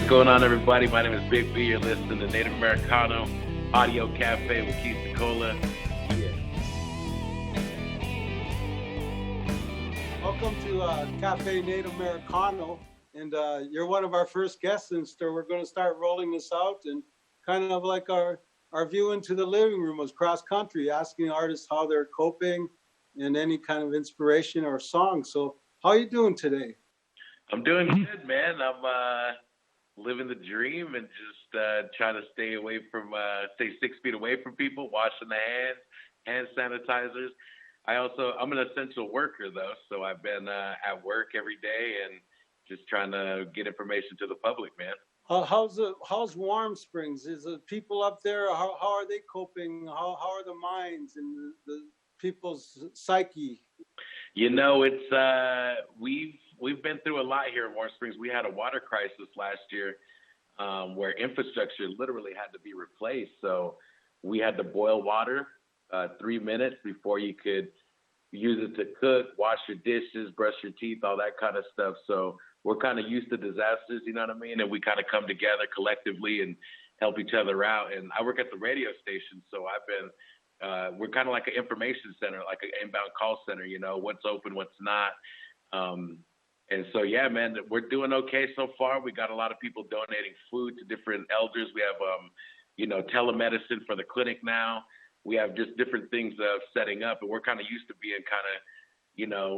going on, everybody? My name is Big B. You're listening to Native Americana Audio Cafe with Keith Secola. Yeah. Welcome to Cafe Native Americano, and you're one of our first guests, and so we're going to start rolling this out, and kind of like our view into the living room was cross country, asking artists how they're coping and any kind of inspiration or song. So how are you doing today? I'm doing good, man. I'm living the dream and just trying to stay 6 feet away from people, washing the hand sanitizers. I'm an essential worker though, so I've been at work every day and just trying to get information to the public, man. How's Warm Springs? Is the people up there? How are they coping? How are the minds and the people's psyche? You know, it's we've been through a lot here in Warm Springs. We had a water crisis last year where infrastructure literally had to be replaced. So we had to boil water 3 minutes before you could use it to cook, wash your dishes, brush your teeth, all that kind of stuff. So we're kind of used to disasters, you know what I mean? And we kind of come together collectively and help each other out. And I work at the radio station, so we're kind of like an information center, like an inbound call center, you know, what's open, what's not. And so, yeah, man, we're doing okay so far. We got a lot of people donating food to different elders. We have, telemedicine for the clinic now. We have just different things setting up, and we're kind of used to being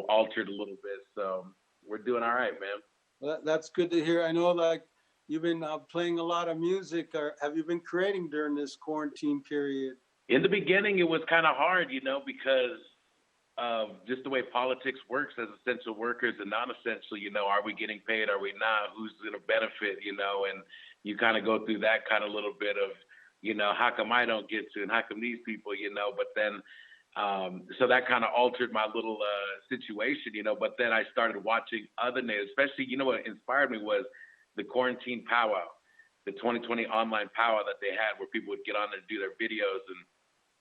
altered a little bit. So we're doing all right, man. Well, that's good to hear. I know, like, you've been playing a lot of music. Or have you been creating during this quarantine period? In the beginning, it was kind of hard, because of just the way politics works as essential workers and non-essential. Are we getting paid? Are we not? Who's going to benefit? And you kind of go through that kind of little bit of, how come I don't get to, and how come these people, but then, so that kind of altered my little situation, but then I started watching other natives, especially, what inspired me was the quarantine powwow, the 2020 online powwow that they had where people would get on and do their videos. And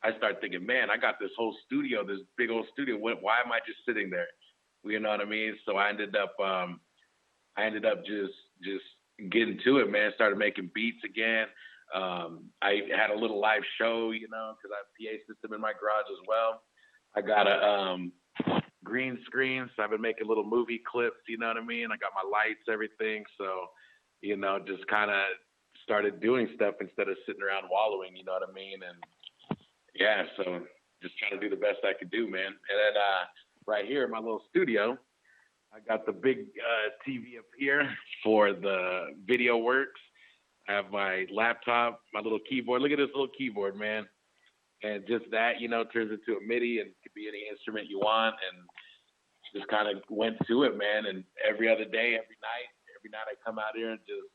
I started thinking, man, I got this whole studio, this big old studio. Why am I just sitting there? You know what I mean? So I ended up just getting to it, man. Started making beats again. I had a little live show, because I have a PA system in my garage as well. I got a green screen, so I've been making little movie clips, you know what I mean? I got my lights, everything. So, just kind of started doing stuff instead of sitting around wallowing, you know what I mean? And yeah, so just trying to do the best I could do, man. And then right here in my little studio, I got the big TV up here for the video works. I have my laptop, my little keyboard. Look at this little keyboard, man. And just that, turns into a MIDI and could be any instrument you want. And just kind of went to it, man. And every other day, every night I come out here and just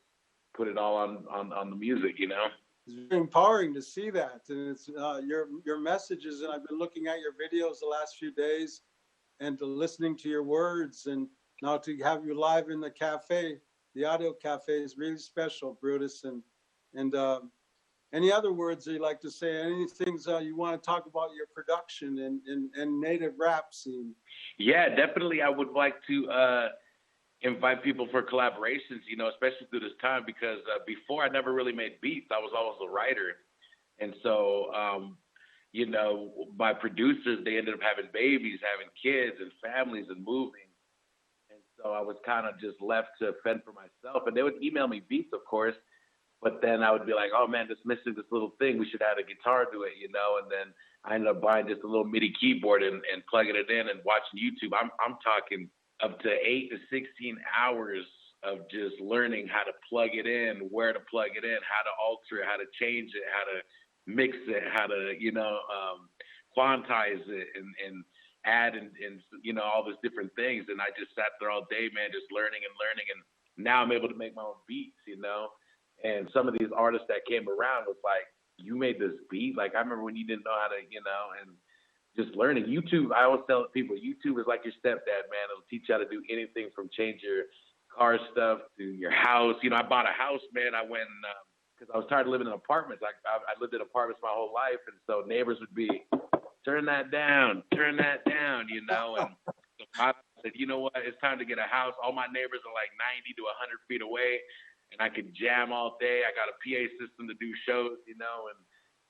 put it all on the music, It's very empowering to see that. And it's your messages. And I've been looking at your videos the last few days and listening to your words. And now to have you live in the cafe, the audio cafe, is really special, Brutus. And any other words you'd like to say? Any things you want to talk about your production and native rap scene? Yeah, definitely. I would like to invite people for collaborations, especially through this time, because before I never really made beats. I was always a writer. And so, my producers, they ended up having babies, having kids and families and moving. And so I was kind of just left to fend for myself. And they would email me beats, of course. But then I would be like, oh, man, just missing this little thing. We should add a guitar to it, And then I ended up buying just a little MIDI keyboard and plugging it in and watching YouTube. I'm talking up to 8 to 16 hours of just learning how to plug it in, where to plug it in, how to alter it, how to change it, how to mix it, how to, quantize it and add and all those different things. And I just sat there all day, man, just learning. And now I'm able to make my own beats, And some of these artists that came around was like, you made this beat? Like, I remember when you didn't know how to, and just learning. YouTube, I always tell people, YouTube is like your stepdad, man. It'll teach you how to do anything from change your car stuff to your house. I bought a house, man. I went because I was tired of living in apartments. I lived in apartments my whole life. And so neighbors would be, turn that down. And so I said, you know what? It's time to get a house. All my neighbors are like 90 to 100 feet away. and I could jam all day. I got a PA system to do shows, you know, and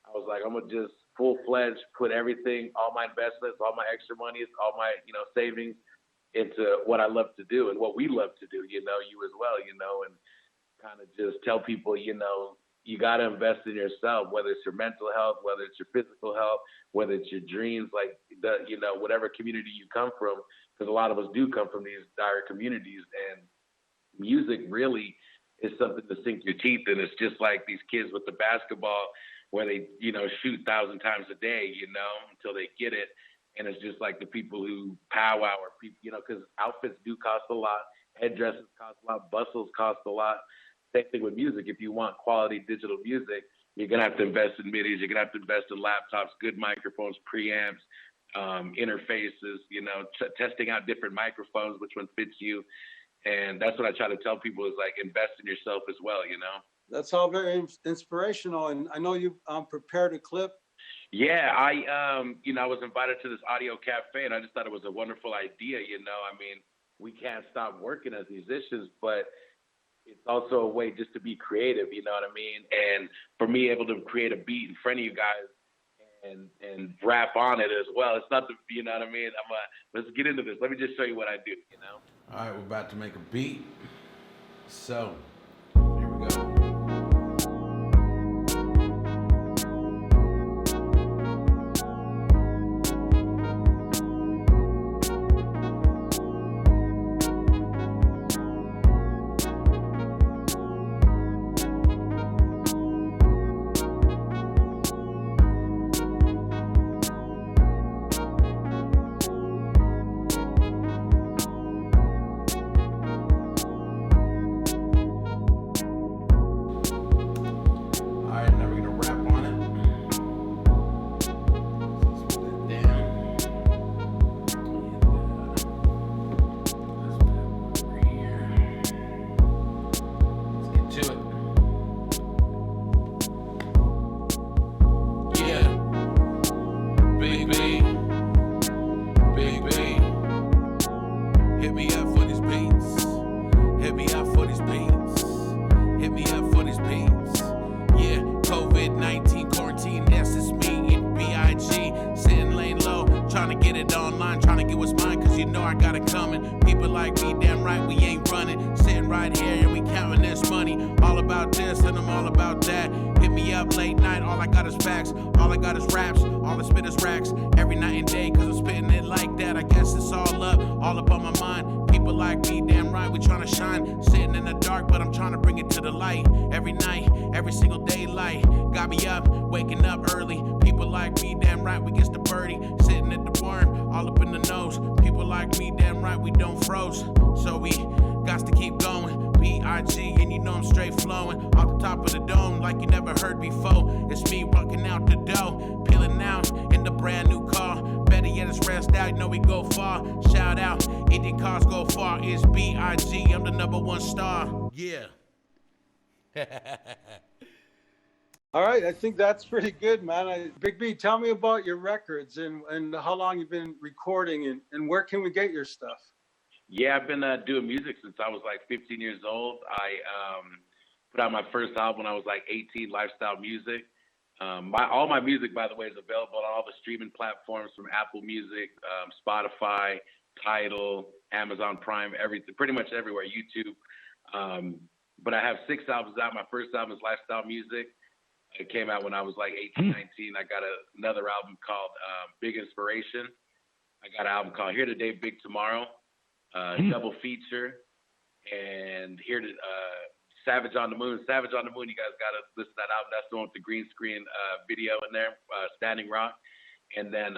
I was like, I'm gonna just full-fledged put everything, all my investments, all my extra monies, all my, you know, savings into what I love to do and what we love to do, you know, you as well, you know, and kind of just tell people, you know, you got to invest in yourself, whether it's your mental health, whether it's your physical health, whether it's your dreams, like the, you know, whatever community you come from, because a lot of us do come from these dire communities, and music really is something to sink your teeth in. It's just like these kids with the basketball where they, you know, shoot 1,000 times a day, you know, until they get it. And it's just like the people who powwow or people, you know, because outfits do cost a lot, headdresses cost a lot, bustles cost a lot. Same thing with music. If you want quality digital music, you're going to have to invest in MIDIs. You're going to have to invest in laptops, good microphones, preamps, interfaces, you know, testing out different microphones, which one fits you. And that's what I try to tell people is like, invest in yourself as well, you know? That's all very inspirational. And I know you prepared a clip. Yeah, you know, I was invited to this audio cafe, and I just thought it was a wonderful idea, you know? I mean, we can't stop working as musicians, but it's also a way just to be creative, you know what I mean? And for me, able to create a beat in front of you guys and rap on it as well. It's not the, you know what I mean? Let's get into this. Let me just show you what I do, you know? All right, we're about to make a beat. So, here we go. All right, I think that's pretty good, man. Big B, tell me about your records and how long you've been recording and where can we get your stuff? Yeah, I've been doing music since I was like 15 years old. I put out my first album when I was like 18, Lifestyle Music. All my music, by the way, is available on all the streaming platforms from Apple Music, Spotify, Tidal, Amazon Prime, everything, pretty much everywhere, YouTube. But I have 6 albums out. My first album is Lifestyle Music. It came out when I was like 18, 19. I got another album called Big Inspiration. I got an album called Here Today, Big Tomorrow, double feature. And Savage on the Moon. Savage on the Moon, you guys got to listen to that album. That's the one with the green screen video in there, Standing Rock. And then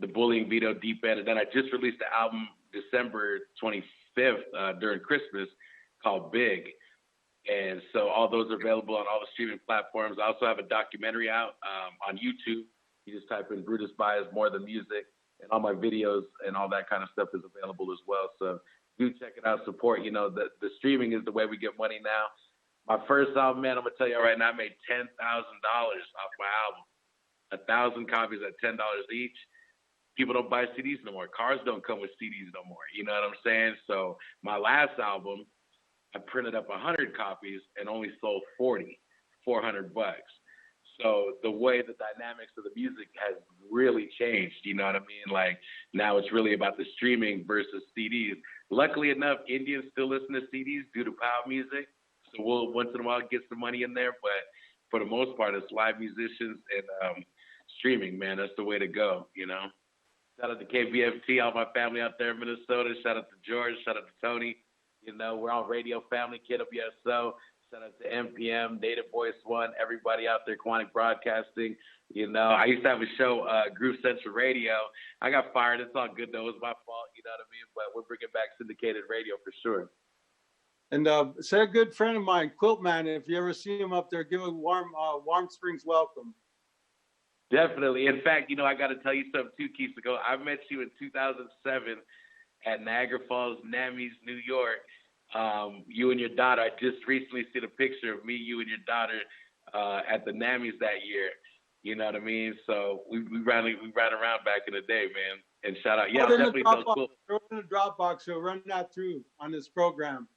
the Bullying Video, Deep End. And then I just released the album December 25th during Christmas called Big. And so all those are available on all the streaming platforms. I also have a documentary out on YouTube. You just type in Brutus Baez More Than Music, and all my videos and all that kind of stuff is available as well. So do check it out, support. You know, the streaming is the way we get money now. My first album, man, I'm going to tell you right now, I made $10,000 off my album. 1,000 copies at $10 each. People don't buy CDs no more. Cars don't come with CDs no more. You know what I'm saying? So my last album, I printed up 100 copies and only sold 40, $400. So the way the dynamics of the music has really changed, you know what I mean? Like now it's really about the streaming versus CDs. Luckily enough, Indians still listen to CDs due to POW music. So we'll once in a while get some money in there, but for the most part, it's live musicians and streaming, man. That's the way to go, you know? Shout out to KBFT, all my family out there in Minnesota. Shout out to George. Shout out to Tony. You know, we're on Radio Family, KWSO. Shout out to NPM, Native Voice One, everybody out there, Quantic Broadcasting. You know, I used to have a show, Groove Central Radio. I got fired. It's all good, though. It was my fault, you know what I mean? But we're bringing back syndicated radio for sure. And say a good friend of mine, Quiltman, if you ever see him up there, give a warm Springs welcome. Definitely. In fact, you know, I got to tell you something too, Keith Secola. I met you in 2007 at Niagara Falls, Nammy's, New York. You and your daughter. I just recently seen a picture of me, you, and your daughter at the Nammy's that year. You know what I mean? So we ran around back in the day, man. And shout out, yeah, definitely so cool. Throw it in the Dropbox. So run that through on this program.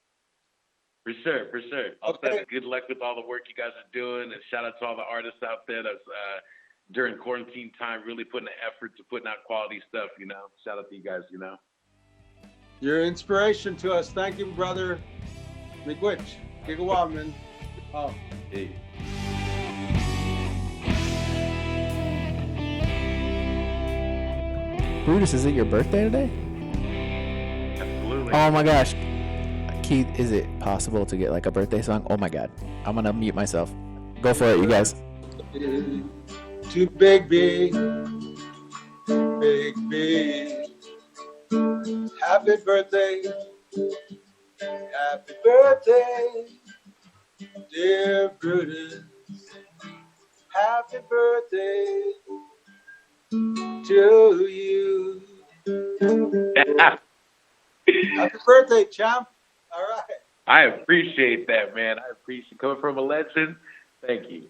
For sure, for sure. Also, good luck with all the work you guys are doing, and shout out to all the artists out there that's during quarantine time really putting the effort to putting out quality stuff. You know, shout out to you guys. You know, you're an inspiration to us. Thank you, brother. Miigwech, Gigawa, man. Oh, hey. Brutus, is it your birthday today? Absolutely. Oh my gosh. Keith, is it possible to get like a birthday song? Oh my God. I'm going to mute myself. Go for it, you guys. To Big B. Happy birthday. Happy birthday, dear Brutus. Happy birthday to you. Happy birthday, champ. All right. I appreciate that, man. I appreciate coming from a legend. Thank you.